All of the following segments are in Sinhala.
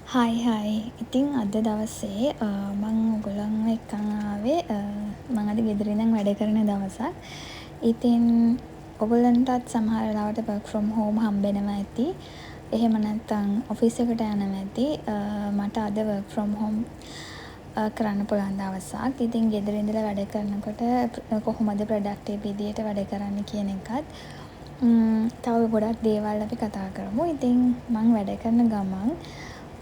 හයි. ඉතින් අද දවසේ මං ඔයගොල්ලන්ව එක්කන් ආවේ මං අද ගෙදර ඉඳන් වැඩ කරන දවසක්. ඉතින් ඔයගොල්ලන්ටත් සමහර වෙලාවට work from home හම්බෙනවා ඇති. එහෙම නැත්නම් ඔෆිස් එකට යනවා ඇති. මට අද work from home කරන්න පුළුවන් දවසක්. ඉතින් ගෙදර ඉඳලා වැඩ කරනකොට කොහොමද ප්‍රොඩක්ටිව් විදියට වැඩ කරන්න කියන එකත් තව ගොඩක් දේවල් අපි කතා කරමු. ඉතින් මං වැඩ කරන ගමන්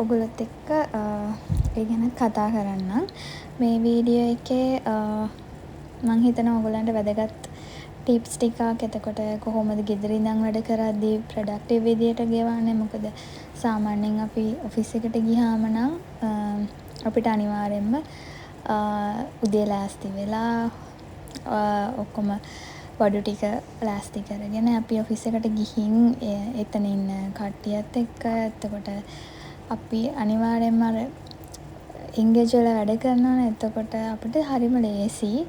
ඔගොල්ලොත් එක්ක ඒ ගැනත් කතා කරන්නම්. මේ වීඩියෝ එකේ මං හිතනවා ඔයගොල්ලන්ට වැදගත් ටිප්ස් ටිකක්, එතකොට කොහොමද ගෙදර ඉඳන් වැඩ කරද්දී ප්‍රොඩක්ටිව් විදියට ගෙවන්නේ. මොකද සාමාන්‍යයෙන් අපි ඔෆිස් එකට ගියාම නම් අපිට අනිවාර්යෙන්ම උදේ ලෑස්ති වෙලා ඔක්කොම බඩු ටික ලෑස්ති කරගෙන අපි ඔෆිස් එකට ගිහින් එතන ඉන්න කට්ටියත් එක්ක එතකොට අපි අනිවාර්යෙන්ම අර එන්ගේජ් වෙලා වැඩ කරනවනේ. එතකොට අපිට හරිම ලේසියි.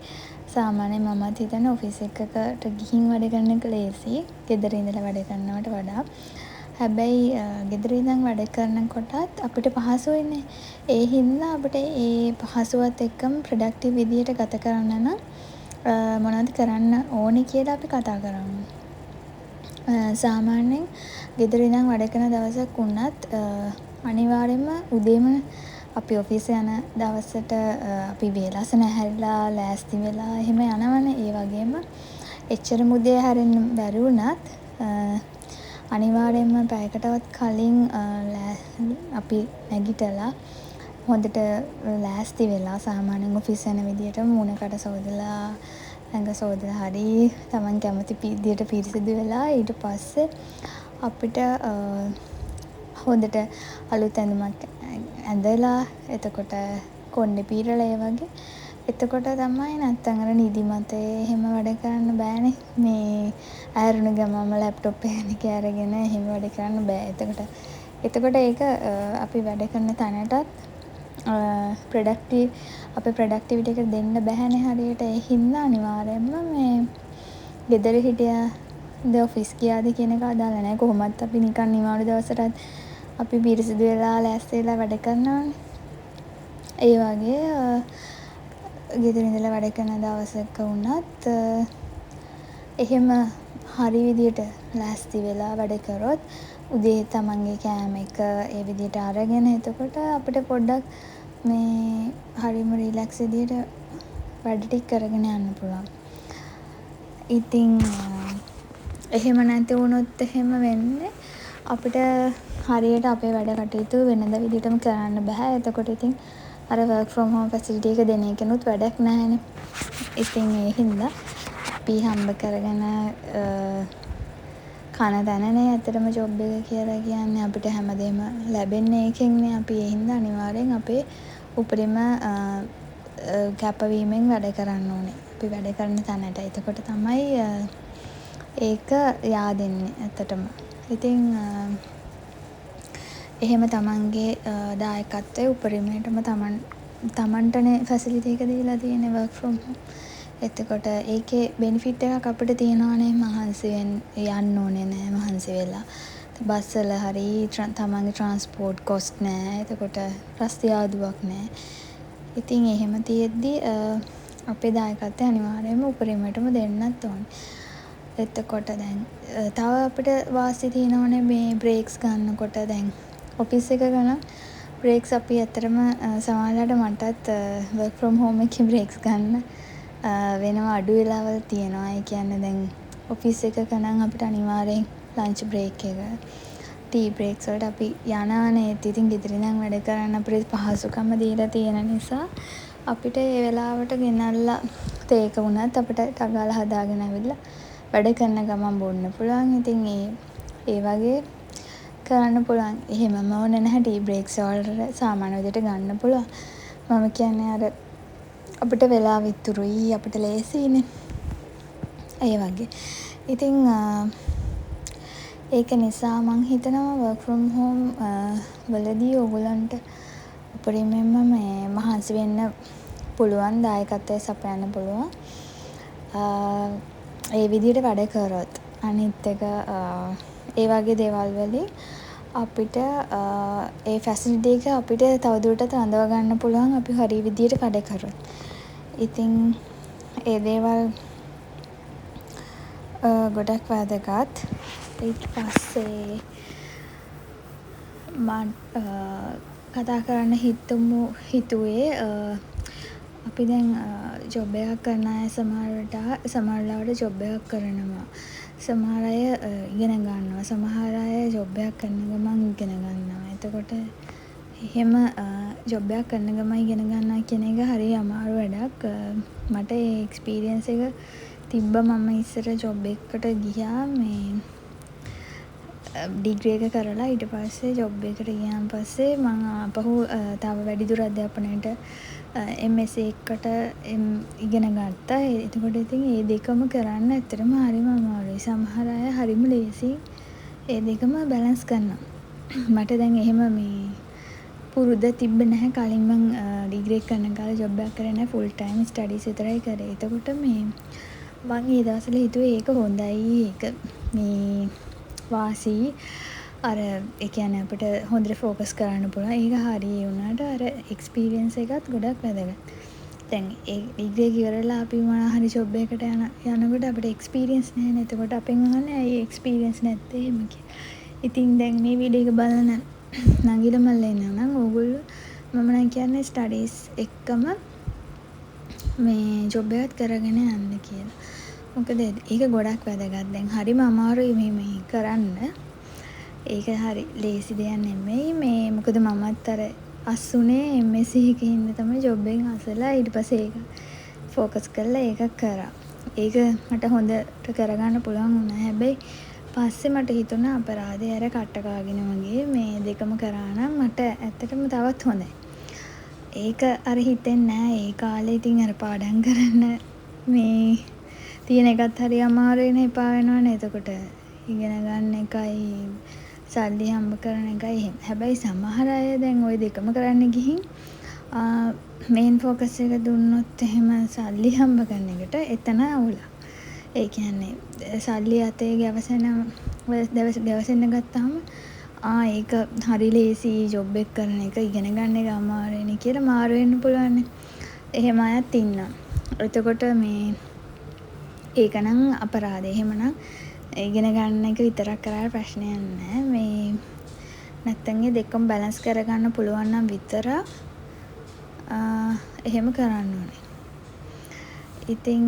සාමාන්‍යයෙන් මමත් හිතන්නේ ඔෆිස් එකකට ගිහින් වැඩ කරන එක ලේසියි ගෙදර ඉඳලා වැඩ කරනවට වඩා. හැබැයි ගෙදර ඉඳන් වැඩ කරනකොටත් අපිට පහසුයිනේ. ඒ හින්දා අපිට ඒ පහසුවත් එක්කම ප්‍රොඩක්ටිව් විදියට ගත කරන්න නම් මොනවද කරන්න ඕනේ කියලා අපි කතා කරමු. සාමාන්‍යයෙන් ගෙදර ඉඳන් වැඩ කරන දවසක් වුණත් අනිවාර්යෙන්ම උදේම අපි ඔෆිස් යන දවසට අපි වේලසන හැරිලා ලෑස්ති වෙලා එහෙම යනවනේ. ඒ වගේම එච්චරම උදේ හැරෙන්න බැරි වුණත් අනිවාර්යෙන්ම පැයකටවත් කලින් අපි නැගිටලා හොඳට ලෑස්ති වෙලා සාමාන්‍යයෙන් ඔෆිස් යන විදියට මූණකට සෝදලා ඇඟ සෝදලා හරි තමන් කැමති විදියට පිරිසිදු වෙලා ඊට පස්සේ අපිට හොඳට අලුත් ඇඳුමක් ඇඳලා එතකොට කොණ්ඩේ පීරලා ඒ වගේ එතකොට තමයි නැත්තම් අර නිදිමතේ එහෙම වැඩ කරන්න බෑනේ. මේ ඇහැරුණ ගමන්ම ලැප්ටොප් එක අරගෙන එහෙම වැඩ කරන්න බෑ. එතකොට ඒක අපි වැඩ කරන තැනටත් අපේ ප්‍රොඩක්ටිවිටි එක දෙන්න බැහැනේ හරියට. ඒ හින්දා අනිවාර්යෙන්ම මේ ගෙදර හිටියාද ඔෆිස් ගියාද කියන එක අදාළ නැහැ. කොහොමත් අපි නිකන් නිවාඩු දවසටත් අපි පිරිසිදු වෙලා ලෑස්ති වෙලා වැඩ කරනවානේ. ඒ වගේ ගෙදර ඉඳලා වැඩ කරන දවසක වුණත් එහෙම හරි විදියට ලෑස්ති වෙලා වැඩ කරොත් උදේ තමන්ගේ කෑම එක ඒ විදියට අරගෙන එතකොට අපිට පොඩ්ඩක් මේ හරිම රිලැක්ස් විදියට වැඩ ටික කරගෙන යන්න පුළුවන්. ඉතින් එහෙම නැති වුණොත් එහෙම වෙන්නේ අපිට හරියට අපේ වැඩ කටයුතු වෙනද විදිහටම කරන්න බෑ. එතකොට ඉතින් අර work from home facility එක දෙන එකෙනුත් වැඩක් නැහැනේ. ඉතින් ඒ හින්දා අපි හම්බ කරගෙන කන තැනනේ ඇත්තටම ජොබ් එක කියලා කියන්නේ. අපිට හැමදේම ලැබෙන්නේ ඒකෙන්නේ. අපි ඒ හින්දා අනිවාර්යෙන් අපේ උපරිම කැපවීමෙන් වැඩ කරන්න ඕනේ. අපි වැඩ කරන තැනට. එතකොට තමයි ඒක yaadෙන්නේ ඇත්තටම. ඉතින් එහෙම තමන්ගේ දායකත්වයේ උපරිමයටම තමන්ටනේ ෆැසිලිටි එක දීලා තියෙන්නේ work from home. එතකොට ඒකේ බෙනිෆිට් එකක් අපිට තියෙනවානේ. මහන්සි යන්න ඕනේ නෑ මහන්සි වෙලා. බස් වල හරි තමන්ගේ ට්‍රාන්ස්පෝර්ට් කොස්ට් නෑ. එතකොට රස්තිය ආදුවක් නෑ. ඉතින් එහෙම තියෙද්දි අපේ දායකත්වය අනිවාර්යයෙන්ම උපරිමයටම දෙන්නත් ඕනේ. එතකොට දැන් තව අපිට වාසි තියෙනවනේ මේ බ්‍රේක්ස් ගන්නකොට. දැන් ඔෆිස් එක ගන බ්‍රේක්ස් අපි ඇත්තටම සමහරවිට මටත් work from home එකේ බ්‍රේක්ස් ගන්න වෙනවා අඩු වෙලාවල් තියෙනවා. ඒ කියන්නේ දැන් ඔෆිස් එකක නම් අපිට අනිවාර්යෙන් ලන්ච් බ්‍රේක් එක ටී බ්‍රේක්ස් වලට අපි යනවානේ. ඉතින් ගෙදර ඉඳන් වැඩ කරන්න අපිට පහසුකම දීලා තියෙන නිසා අපිට ඒ වෙලාවට ගෙනල්ලා තේ එක වුණත් අපිට ටගාලා හදාගෙන ඇවිල්ලා වැඩ කරන ගමන් බොන්න පුළුවන්. ඉතින් ඒ වගේ කරන්න පුළුවන්. එහෙමම ඕනේ නැහැ ටී බ්‍රේක්ස් වලට සාමාන්‍ය විදිහට ගන්න පුළුවන්. මම කියන්නේ අර අපිට වෙලාව ඉතුරුයි අපිට ලේසියිනේ. ඒ වගේ. ඉතින් ඒක නිසා මං හිතනවා work from home වලදී ඕගොල්ලන්ට උපරිමයෙන්ම මේ මහන්සි වෙන්න පුළුවන්. දායකත්වය සපයන්න පුළුවන්. ඒ විදිහට වැඩ කරොත්. අනිත් එක ඒ වගේ දේවල් වලින් අපිට ඒ ෆැසිලිටි එක අපිට තවදුරටත් රඳවා ගන්න පුළුවන් අපි හරි විදියට වැඩ කරොත්. ඉතින් ඒ දේවල් ගොඩක් වැදගත්. ඊට පස්සේ කතා කරන්න හිතුවේ අපි දැන් ජොබ් එකක් කරන අය සමහර වෙලාවට ජොබ් එකක් කරනවා. සමහර අය ඉගෙන ගන්නවා. සමහර අය ජොබ් එකක් කරන ගමන් ඉගෙන ගන්නවා. එතකොට එහෙම ජොබ් එකක් කරන ගමන් ඉගෙන ගන්නවා කියන එක හරි අමාරු වැඩක්. මට ඒ එක්ස්පීරියන්ස් එක තිබ්බා. මම ඉස්සර ජොබ් එකකට ගියා ඩිග්‍රී එක කරලා. ඊට පස්සේ ජොබ් එකට ගියාන් පස්සේ මම ආපහු තව වැඩිදුර අධ්‍යාපනයට MSc එකට ඉගෙන ගත්තා. එතකොට ඉතින් ඒ දෙකම කරන්න ඇත්තටම හරිම අමාරුයි. සමහර අය හරිම ලේසියෙන් ඒ දෙකම බැලන්ස් කරනවා. මට දැන් එහෙම පුරුද්ද තිබ්බේ නැහැ. කලින් මං ඩිග්‍රී එක කරන කාලේ ජොබ් එකක් කරේ නැහැ. ෆුල් ටයිම් ස්ටඩීස් විතරයි කරේ. එතකොට මං ඒ දවස්වල හිතුවේ ඒක හොඳයි. ඒක වාසි. අර ඒ කියන්නේ අපිට හොඳට ෆෝකස් කරන්න පුළුවන්. ඒක හරි වුණාට අර එක්ස්පීරියන්ස් එකත් ගොඩක් වැදගත්. දැන් ඒ ඩිග්‍රී එක ඉවරලා අපි මොනවා හරි ජොබ් එකකට යනකොට අපිට එක්ස්පීරියන්ස් නැහැනේ. එතකොට අපෙන් අහන්නේ ඇයි එක්ස්පීරියන්ස් නැත්තේ එහෙම කියලා. ඉතින් දැන් මේ වීඩියෝ එක බලන නංගිලා මල්ලා ඉන්නවා නම් ඕගොල්ලෝ මම නම් කියන්නේ ස්ටඩීස් එක්කම ජොබ් එකත් කරගෙන යන්න කියලා. මොකද ඒක ගොඩක් වැදගත්. දැන් හරිම අමාරුයි මේ කරන්න. ඒක හරි ලේසි දෙයක් නෙමෙයි. මොකද මමත් අර අස්ුනේ MSc එකේ ඉඳන් තමයි ජොබ් එක අසලා ඊට පස්සේ ඒක ෆෝකස් කරලා ඒක කරා. ඒක මට හොඳට කරගන්න පුළුවන් වුණා. හැබැයි පස්සේ මට හිතුණා අපරාධේ අර කට්ට කාගෙන වගේ මේ දෙකම කරා නම් මට ඇත්තටම තවත් හොඳයි. ඒක අර හිතෙන්නේ නැහැ. ඒ කාලේ ඉතින් අර පාඩම් කරන්න තියෙන එකත් හරි අමාරුයිනේ. එපා වෙනවනේ. එතකොට ඉගෙන ගන්න එකයි සල්ලි හම්බ කරන එකයි එහෙම. හැබැයි සමහර අය දැන් ওই දෙකම කරන්න ගිහින් මේන් ෆෝකස් එක දුන්නොත් එහෙම සල්ලි හම්බ කරන එකට එතන අවුලක්. ඒ කියන්නේ සල්ලි අතේ ගැවසෙන්න ගත්තාම ඒක හරි ලේසි ජොබ් එක කරන එක ඉගෙන ගන්න එක අමාරුයිනේ කියලා මාරු වෙන්න පුළුවන්. එහෙම අයත් ඉන්නවා. එතකොට ඒක නම් අපරාධේ. එහෙමනම් ඉගෙන ගන්න එක විතරක් කරලා ප්‍රශ්නයක් නැහැ. නැත්තම් ඒ දෙකම බැලන්ස් කරගන්න පුළුවන් නම් විතරක් එහෙම කරන්න ඕනේ. ඉතින්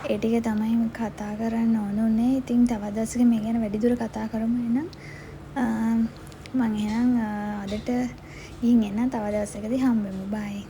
ඒ ටික තමයි කතා කරන්න ඕනුනේ. ඉතින් තවත් දවසක මේ ගැන වැඩිදුර කතා කරමු එහෙනම්. මම එහෙනම් අදට ගිහින් එන්න. තව දවසකදී හම්බෙමු. බයි.